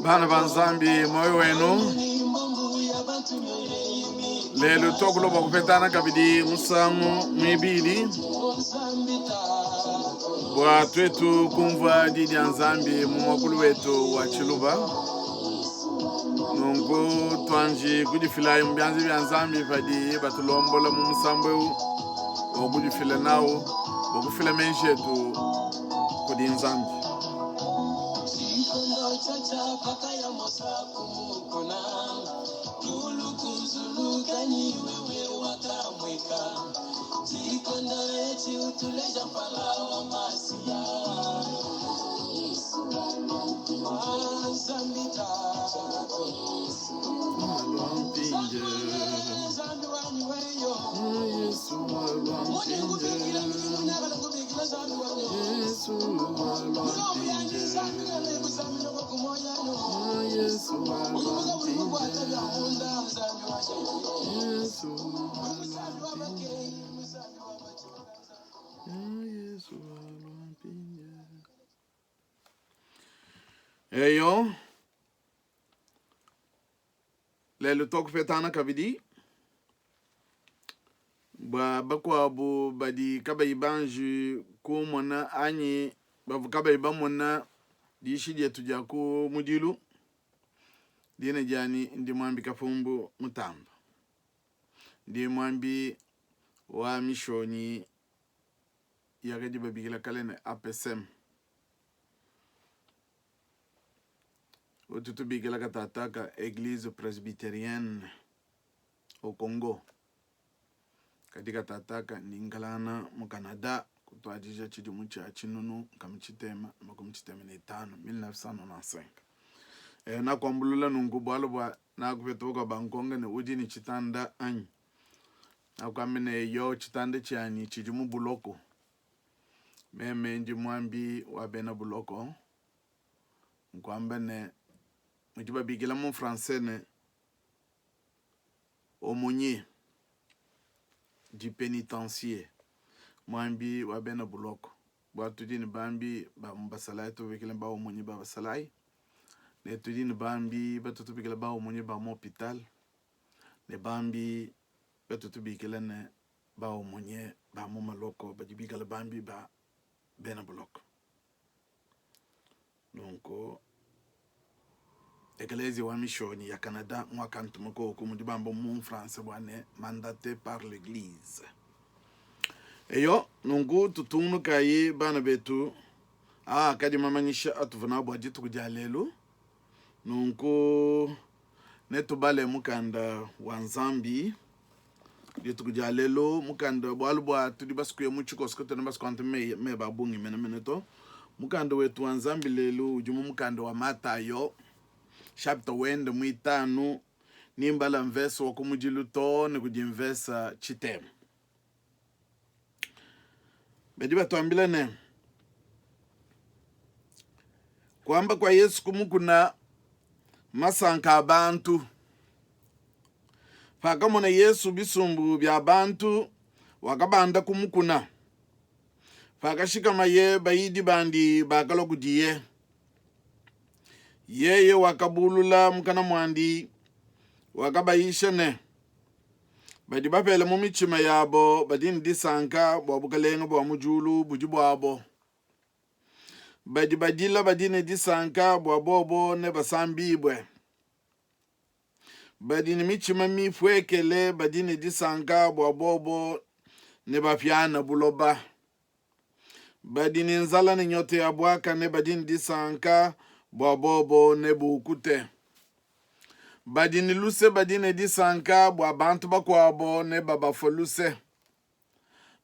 Bana banzambi moyo wenu lelo tokulo bakupetana kabidi musangu mwibili bwa twetu kumva didi anzambi mumakulu wetu wa Chiluba nungu twanji kudifila mbyanzi byanzambi fadi batulombola mu musambwe okudifila nawo okufila menjetu kudi nzambi Eyo lelo toku fetana kabidi bakwa bu badi kabai banju ko mona anyi bavu kabai bamona dishidi tuja ko mudilu dina jani ndi mwambi kafumbu mutamba ndi mwambi wa mishoni yagaji babigila kalene APSM otutu bigila katataka Église presbytérienne au Congo katika tataka ningalana mu Canada kutwajija chidi mucha chinunu kamchitema makumchitema ni 1995 na kwambulula nungu bwalo bwa na kupetoka bankonga ne udi ni chitanda anyi na kwamene yo chitanda chani chidi mu buloko meme nji mwambi wa bena buloko nkwamba ne mjiba bigila mu français ne aumônier du pénitencier mwambi wa bena buloko bwa tudini bambi ba mbasalai to bigila ba aumônier ba basalai ne tudini bambi ba to bigila ba aumônier ba hôpital ne bambi ba to bigila ne ba aumônier ba mu maloko ba bigila bambi ba bena buloko donc Église wa mishoni ya Canada mwaka ntumako kumudibambo mu France bwane mandaté par l'église eyo nungu tutunu kayi bana betu kadi mamanyisha atuvana bwa jitu kujalelo nungu netu bale mukanda wa Nzambi jitu kujalelo mukanda bwalubwa tudi basikuye muchiko skote na basikwante me babungi meneto mukanda wetu wa Nzambi lelo ujumu mukanda wa Matayo chapter wende mwitanu nimbala mveso wakumujilu to ni kujimvesa chitemu bediba tuambila ne kwamba kwa Yesu kumukuna masanka abantu pakamona Yesu bisumbu bya abantu wakabanda kumukuna pakashika maye bayidi bandi bakalo kudiye yeye wakabulula mukana mwandi wakabayisha ne badi bapele mu michima yabo badini disanka bwabukalenga bwa mujulu buji bwabo badi badila badini disanka bwa bobo ne basambibwe badini michima mifwekele badini disanka bwa bobo ne bafyana buloba badini nzala ne nyote ya bwaka ne badini disanka bwa bobo ne bukute badini luse badini disanka bwa bantu bakwabo ne babafoluse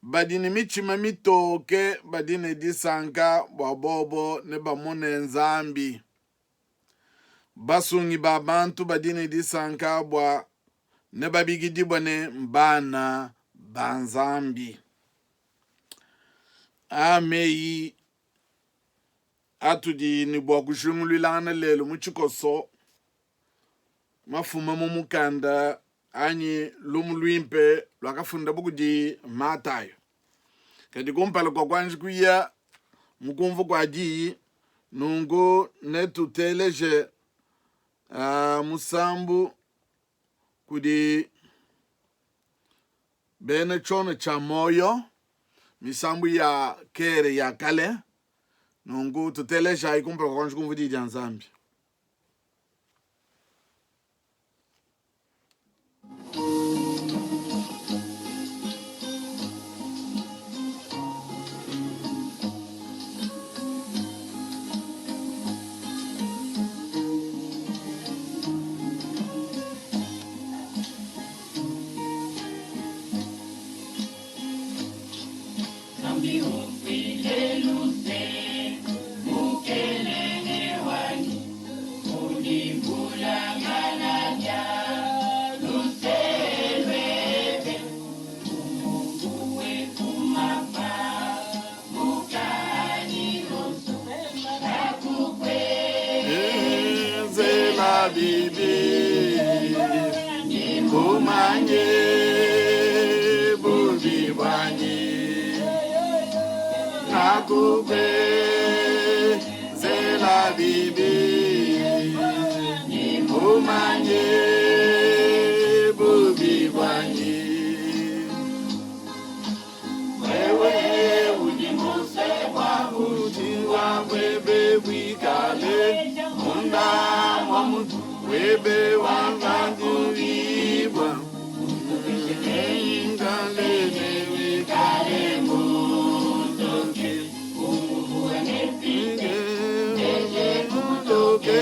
badini michima mitoke badini disanka bwa bobo ne bamone Nzambi basungi ba bantu badini disanka bwa ne babigidi bwane mbana banzambi ameyi atudi ni bwa kushungulilana lelo muchikoso mafuma mumukanda anyi lumulwimpe lwakafunda bukudi Matayo kadi kumpala kwa kwanji kuya mukumvu kwa di nungu netuteleje musambu kudi bene chono cha moyo misambu ya kere ya kale nungu tuteleje ikumpala kwa kwanji kumvu di janzambi. Bibi kumanye bubi bwanyi nakube zela bibi kumanye bubi bwanyi wewe ujimuse kwa ujiwa webe wikale munda mwamutu webe wanganduribwa ngalele wikale mutoke mutoke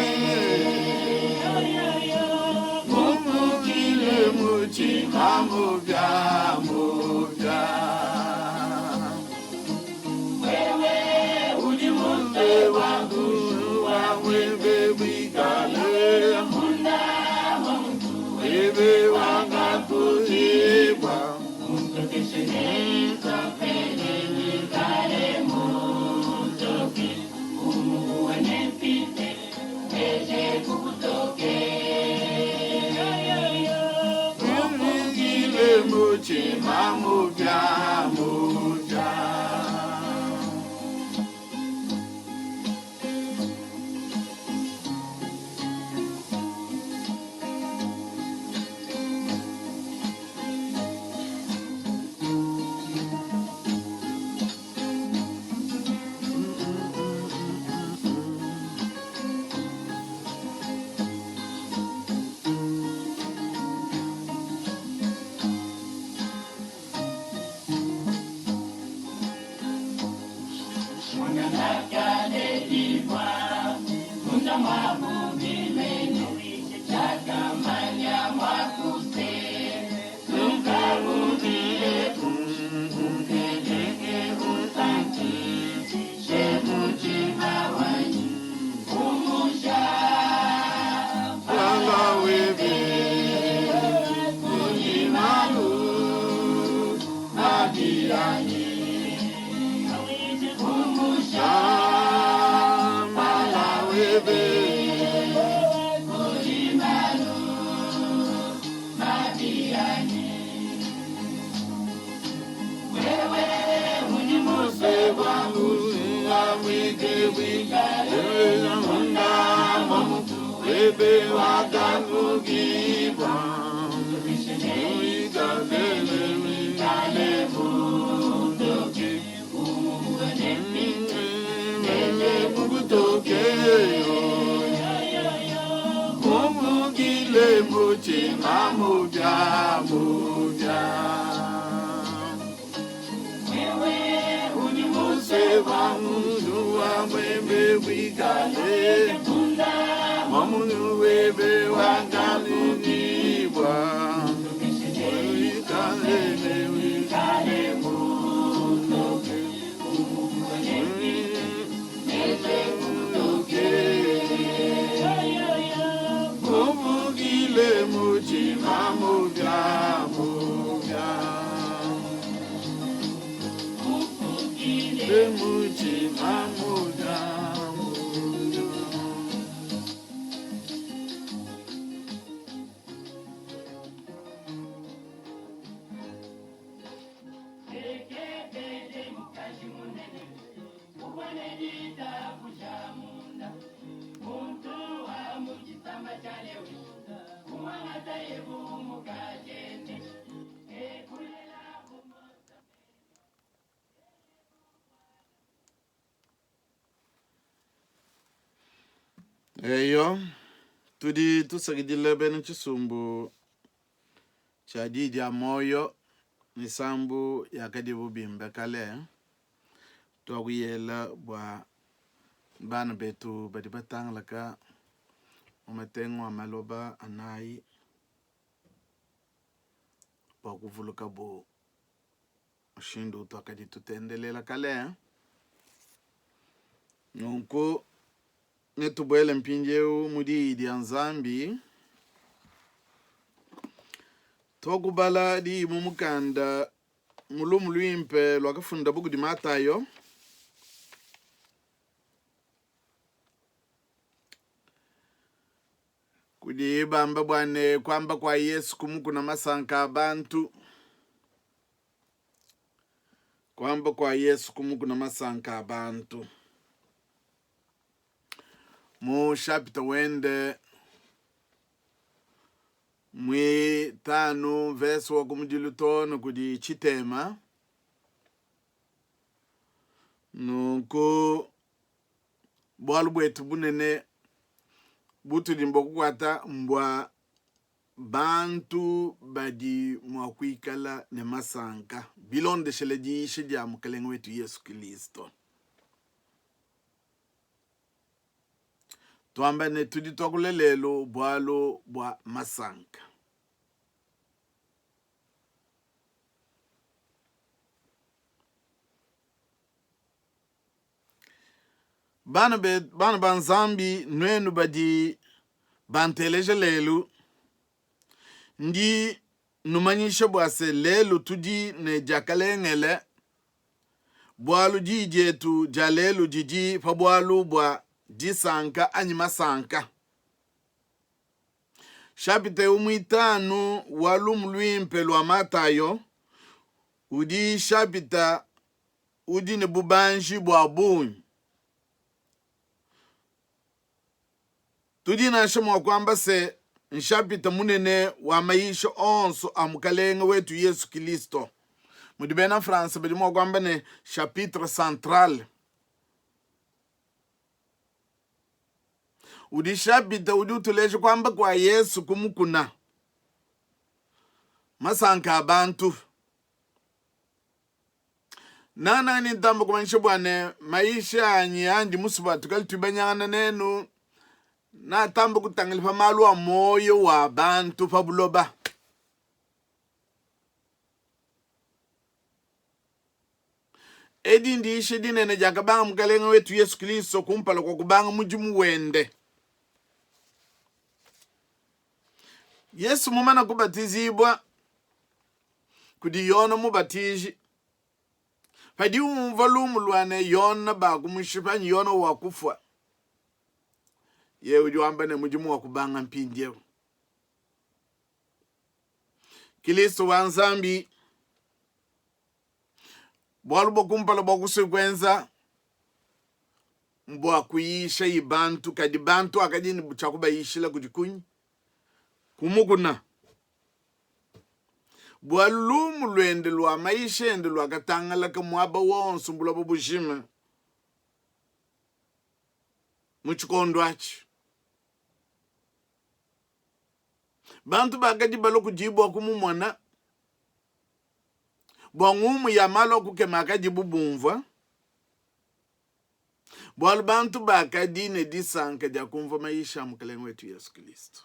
mumukile muchima muvya muvya wewe ujimuse wangu wawebe wikale webe wanganduribwa mumukile muchima muvya muvya webe wanganduribwa wikale mutoke mutoke mumukile muchima muvya muvya ujimuse wangu wawebe wikale mamunu webe wanganduribwa wikale mutoke mutoke mumukile muchima muvya muvya muchima muvya muvya Eyo tudi tusakidile bene chisumbu cha didi ya moyo ni sambu yakadi bubimbe kale twakuyela bwa bana betu badi batanglaka umatengwa maloba anayi bakuvuluka bo shindu twakadi tutendelela kale nunku netubwele mpinjeu mudidi ya nzambi twakubala di mumukanda mulumu lwimpe lwakafunda buku di Matayo kudi bamba bwane kwamba kwa Yesu kumukuna masanka abantu kwamba kwa Yesu kumukuna masanka abantu mu chapter wende mwi 5 verse wa kumudilutono kudi chitema nuko bwalu bwetu bunene butu dimbo kukwata mbwa bantu badi mwakuikala ne masanka bilonde shele di shija mukalenga wetu Yesu Kristo tuamba ne tudi twakulelelo bwalo bwa masanka bana banzambi nwenu badi banteleje lelu ndi numanyisha bwase lelu tudi ne jakalengele bwalu jijetu jalelu jiji fa bwalu bwa jisanka anyima sanka chapite umwitanu walumu lwimpe lwa Matayo udi chapita udi ne bubanji bwa bunyi tudi na shimo kwamba se nshapita munene wa maisha onso amukalenga wetu Yesu Kristo mudibena France bidimo kwamba ne chapitre central udi chapita udi utuleje kwamba kwa Yesu kumukuna masanka abantu nana ni ntambo kumanisha bwane maisha anyi andi musuba tukalitubanyana nenu na tambo kutangilifa malu wa moyo wa bantu fabuloba edi ndi ishi dinene jakabanga mukalenga wetu Yesu Kristo kumpala kwa kubanga mujimu wende Yesu mumana kubatizibwa kudi yona mubatiji padi umvalumu lwane yona bakumushipanyi yona wakufwa ye ujuamba ne mujimu wa kubanga mpinjeu Kristo wa nzambi bwalu bokumpala bokusekwenza mbwa kuyisha ibantu kadi bantu akadini chakuba yishila kujikunyi kumukuna bwalumu lwende lwa maisha ende lwa katangala kamwaba wonsu mbula bubujima muchikondo achi bantu bakadi baloku jibwa kumumona bwangumu ya maloku kemakadi bubumva bwalu bantu bakadi ne disanka dia kumva maisha mukalenga wetu Yesu Kristo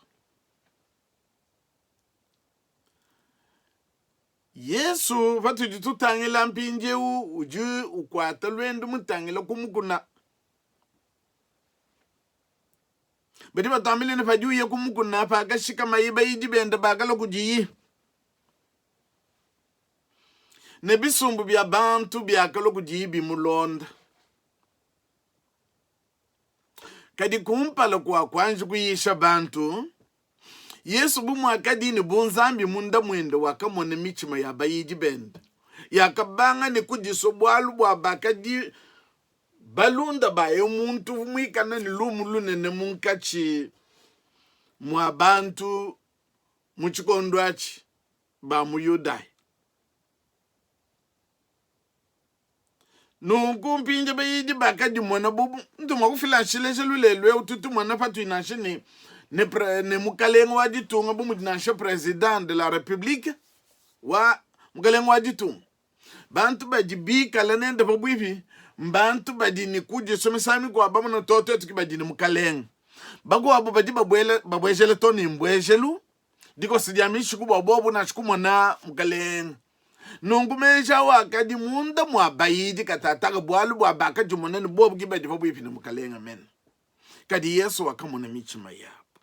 Yesu vatu ditutangila mpinjeu uju ukwata lwendu mutangila kumukuna bedi batamile ne faju ye kumukuna pa gashika mayiba yidi benda bagala kujiyi ne bisumbu bya bantu byakalo kujiyi bimulonda kadi kumpala kwa kwanje kuyisha bantu Yesu bumwakadini bunzambi munda mwende wakamone michima ya bayidi benda yakabanga ne kudiso bwalu bwa bakadi balunda baye muntu mwikana ni lumu lunene munkachi mwa bantu muchikondwachi ba muyudai nukumpinje bayidi bakadi mwana bubu ntuma kufila shileshe lulelwe ututu mwana patu inashe ne mukalengo wa ditunga bu mudinashe president de la republique wa mukalengo wa ditunga bantu bajibika lanende babwivi mbantu badini kuje somesami kwa bamu no toto tuki badini mukalengo bago abo badi babwejele toni mbwejelu diko sidiamishi kuba bobu na shikumona mukalengo nungumeja wakadi munda mwabayidi katataka bwalu bwabaka jumonene bobu gibadi babwivi ne mukalengo men kadi Yesu wakamona michima yapo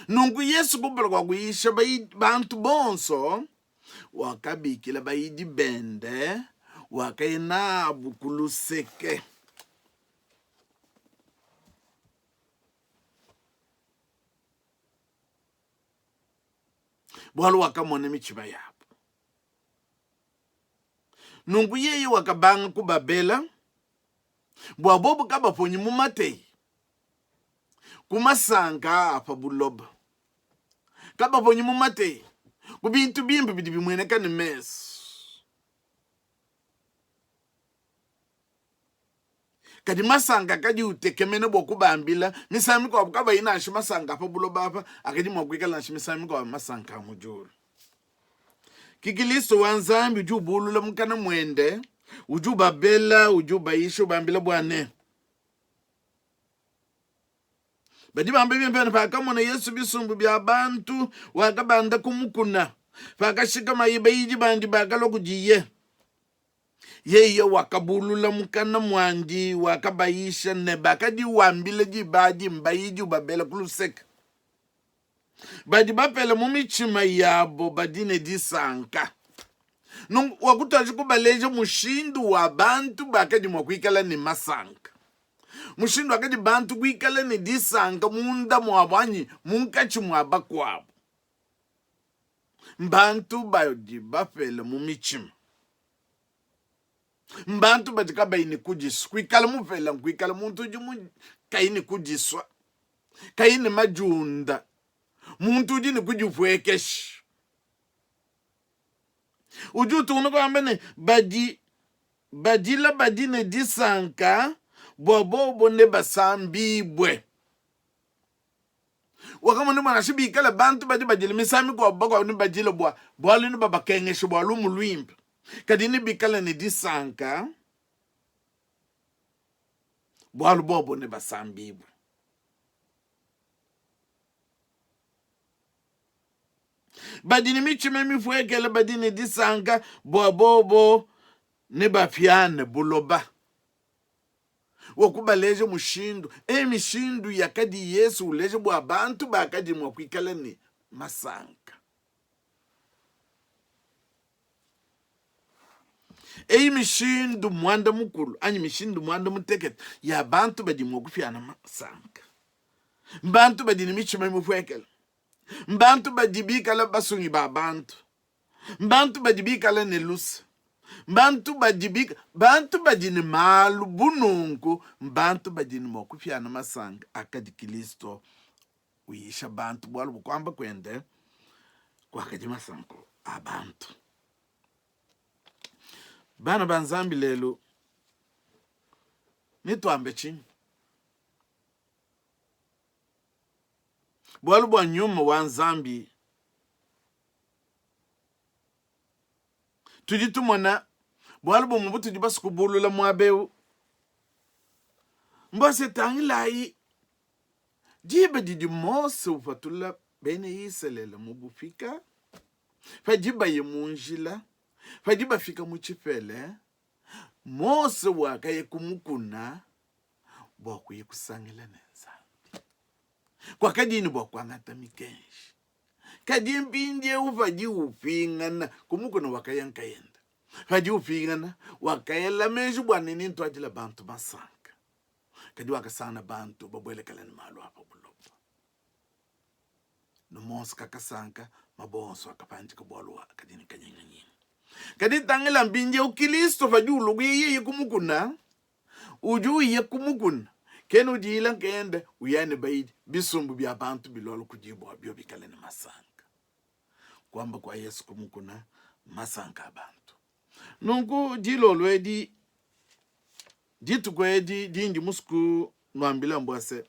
nungu Yesu kubala kwa kuisha bantu bonso wakabikila bayidi bende wakaina bukuluseke bwalu wakamona michiba yapo nungu yeye wakabanga kubabela bwabobu kabaponyi mumatei kumasanga apa buloba kabaponyi mumatei kubintu bimbi bidi bimweneka ni mes kadi masanga kadi utekemene bokubambila misami kwa kaba inashi masanga apa buloba apa akadi mwakwikala nashi misami kwa masanga mujuru kikilisto wanzambi ujubulula mkana mwende ujubabela ujubaisho bambila bwane badi bambe bimpene pakamona Yesu bisumbu bya bantu wakabanda kumukuna pakashika mayiba yiji bandi bakalo kujiye yeye wakabulula mukana mwandi wakabaisha ne bakadi wambile jibaji mbayiji ubabela kuluseka badi bapele mumichima yabo badine disanka wakutaji kubaleje mushindu wa bantu bakadi mwakwikala ni masanka mushindu akadi bantu kwikala ni disanka munda mwabwanyi munkachi mwaba kwabo mbantu badi bapele mumichima mbantu badi kabaini kujiswa kwikala mupela kwikala muntu jumu kaini kujiswa kaini majunda muntu jini kujupwekeshi ujutu unakwambene badila badine disanka bobo ne basambibwe wakamone mwana shibikala bantu badi badile misami kwa bako ni badile bwalu ni babakengesho bwalu mulwimbi kadi ni bikala ni disanka bwalu bobo ne basambibwe badini michime mifwekele badini disanka bobo ne bafyane buloba wakubaleje mushindu mishindu yakadi Yesu uleje bwa bantu bakadi mwakwikala ni masanka mishindu mwanda mukulu anyi mishindu mwanda mutekete ya bantu badi mwakufyana masanka mbantu badini michime mifwekele mbantu badibikala basungi ba bantu mbantu badibikala ne lusa mbantu badini malu bununku mbantu badini mwakufyana masanga akadi Kristo uyisha bantu bwalu bukwamba kwende kwakadi masango abantu bana banzambi lelo nitwambe chini bwalu bwa nyuma wanzambi tujitumona bwalu bwa mubutu jibasikubulula mwabeu mbose tangilai jiba didi mose ufatula bene yiselela mubufika fajiba ye munjila fajiba fika muchifele mose wakaye kumukuna bwakuye kusangila nenzambi kwa kadini bwakwangata mikenshi kadi mpindye ufaji upingana kumukuna wakayanka yenda faji upingana wakayela meju bwanini ntwajila bantu masanka kadi wakasana bantu babwelekala ni malu hapa buloba numonsi kakasanka mabonso akapanjika bwaluwa kadini kanyanyanyini kadi tangela mpindye ukilisto faji ulugu yeye kumukuna uju ye kumukuna kenu dila kende uyane baidi bisumbu bya bantu bilolo kujibu abyo bikale ni masanga kwamba kwa Yesu kumukuna masanga abantu nungu dilolo edi ditu kwedi dindi musku nwambila mbwase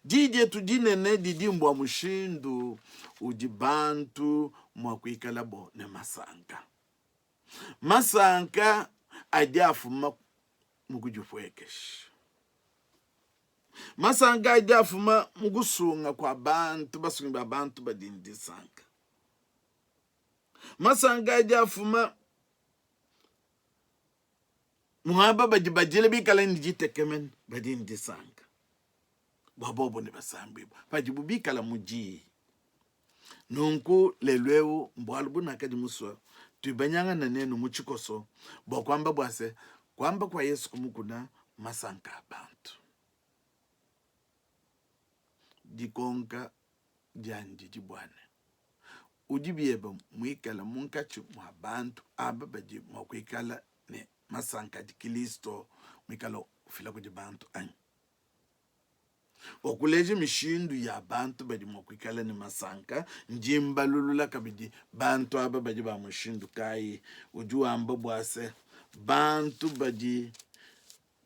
dije tudinene didi mbwa mushindu ujibantu mwakuikalabo ne masanga ajafuma mukujufwekesh masanga ajafuma mugusunga kwa bantu basunga abantu badindi sanga masanga ajafuma muhaba bajibajile bikala ndijitekemen badindi sanga babobo ne basambibo bajibu bikala muji nunku lelwewu mbwalubu nakadi muswa tuibanyanga na nenu muchikoso bo kwamba bwase kwamba kwa Yesu kumukuna masanga abantu dikonka jandi jibwane ujibieba mwikala munkachi mwa bantu aba baji mwakwikala ne masanga di Kristo mwikala ufila kuji bantu anyi okuleje mishindu ya bantu baji mwakwikala ne masanga njimba lulula kabidi bantu aba baji ba mushindu kai uju amba bwase bantu baji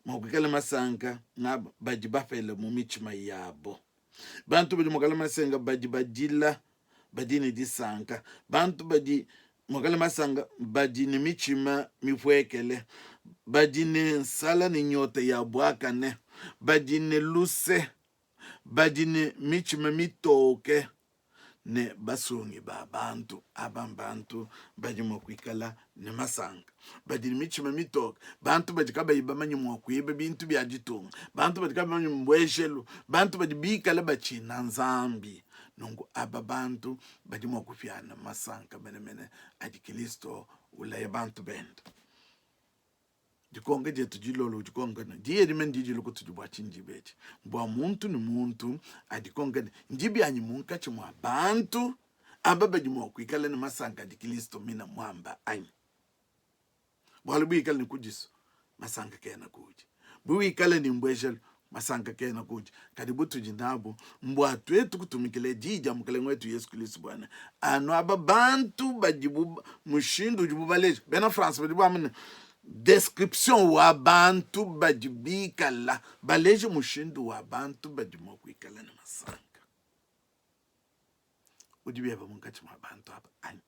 mwakwikala masanga na baji bafela mumichima yabo bantu baji mwakala masanga baji bajila badini disanka bantu baji mwakala masanga baji ni michima mifwekele baji ni sala ni nyote ya bwaka ne baji ni luse baji ni michima mitoke ne basungi ba bantu abambantu baji mwakwikala ne masanga baji ni michima mitoke bantu baji kaba ibamanyi mwakwiba bintu bya jitunga bantu baji kaba manyi mbweshelu bantu baji bikala bachi na nzambi nungu aba bantu baji mwakufyana masanga mene aji Kristo ulaye bantu benda jikonga jetu jilolo jikonga na jiyedi men jijilo kutujibwa chinjibeji mbwa muntu ni muntu adikonga njibi anyi munkachi mwa bantu aba baji mwakwikala ni masanga aji Kristo mina mwamba anyi bwalubu ikala ni kujiso masanga kena kuji bui ikala ni mbweshelo masanga kena kuji kadibu tujinabo mbwa twetu kutumikile jija mkale ngwetu Yesu Kristo bwana anu aba bantu bajibu mushindu jibu baleji bena France bajibu amene description wa bantu bajibikala baleji mushindu wa bantu bajimo kwikala na masanga ujibi aba munkachi mwa bantu aba ani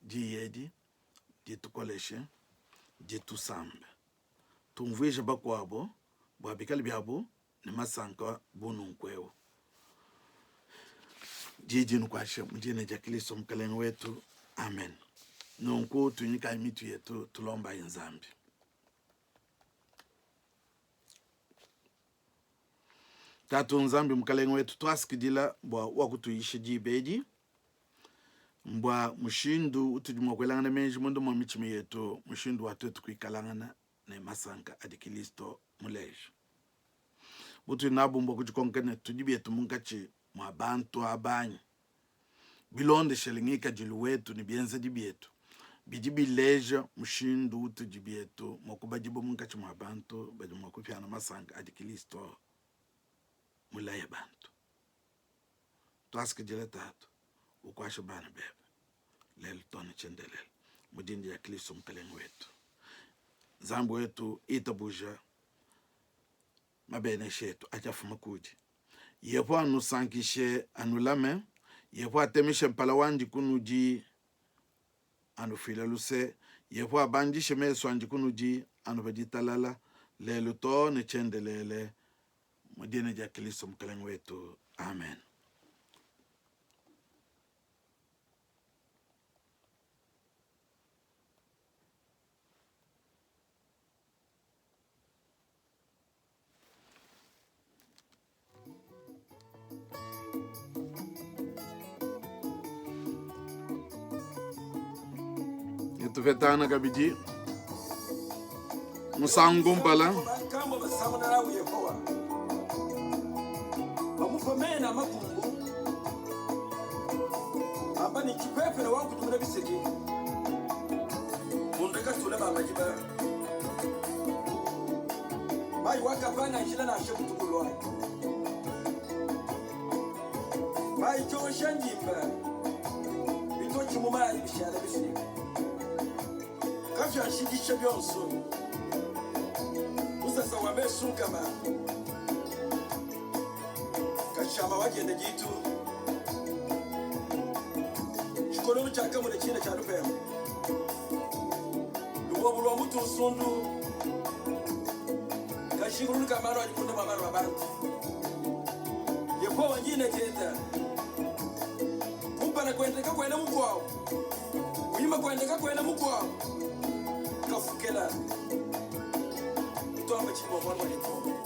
jiyedi jitukoleshe jitusambe tumvuisha bakwabo bwabikali byabo ne masanga bunu nkwewo jiji nukwashe mjine ja Kristo mkalengo wetu amen nunku tunyika imitu yetu tulomba inzambi tatu nzambi mkalengo wetu twasikidila bwa wakutuishi jibeji mbwa mushindu utujumwa kwelangana menji mundu mwa michimi yetu mushindu watu wetu kuikalangana ne masanga adi Kristo muleji butu inabu mbwa kujikonkene tujibi yetu munkachi mwa bantu abanyi bilonde shelingika jilu wetu ni bienza jibi yetu bijibi leja mushindu utujibi yetu mwakubajibu munkachi mwa bantu baji mwakufyana masanga adi Kristo mulaye bantu twasikijile tatu ukwashe bana bebe lelo tone chendelele mudindi ya Kristo mkalengo wetu zambu wetu itabuja mabene shetu achafuma kuji yepo anu sankishe anu lame yepo atemishe mpala wanji kunuji anu filaluse yepo abanjishe meso wanji kunuji anu bajitalala lelo tone chendelele mudindi ya Kristo mkalengo wetu amen. Tufetana kabiji musango mbala kamba basamana nawe Yehova bamufamena makungu amba ni kipepe na wangu tumuna bisege mundaka tuna bamajiba bai waka apanga njila na ashe kutukulwa bayicyosha ngimba bitoki mu mayi bishara bifika kavyanshigisha byonso usasa wamesunkama kashama wagenda gitu chikono chaka mu china cha rupema lubobu lwa mutu usundu kashinguru kamaro alikunda mabara babantu yekwa wangine kenda kumpana kwendeka kwenda mukwao uyima kwendeka kwenda mukwao kafukela twamba chimo mwana mwana